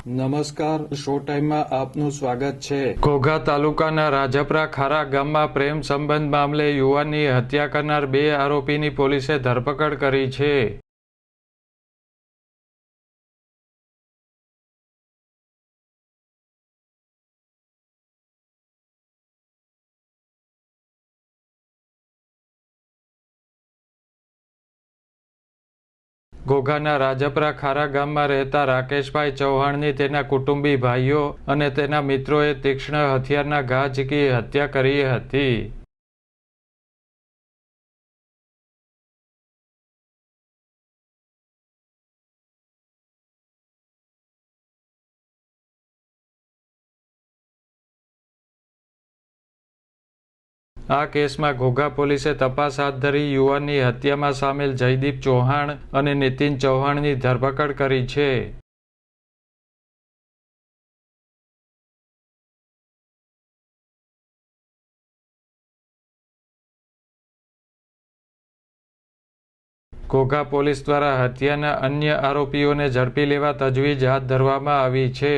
નમસ્કાર, શો ટાઈમમાં આપનું સ્વાગત છે। ઘોઘા તાલુકાના રાજપરા ખારા ગામમાં પ્રેમ સંબંધ મામલે યુવાનની હત્યા કરનાર 2 આરોપીની પોલીસે ધરપકડ કરી છે। ઘોઘાના રાજપરા ખારા ગામમાં રહેતા રાકેશભાઈ ચૌહાણની તેના કુટુંબી ભાઈઓ અને તેના મિત્રોએ તીક્ષ્ણ હથિયારના ઘા ઝીકી હત્યા કરી હતી। આ કેસમાં ઘોઘા પોલીસે તપાસ હાથ ધરી યુવાનની હત્યામાં સામેલ જયદીપ ચૌહાણ અને નીતિન ચૌહાણની ધરપકડ કરી છે। ઘોઘા પોલીસ દ્વારા હત્યાના અન્ય આરોપીઓને ઝડપી લેવા તજવીજ હાથ ધરવામાં આવી છે।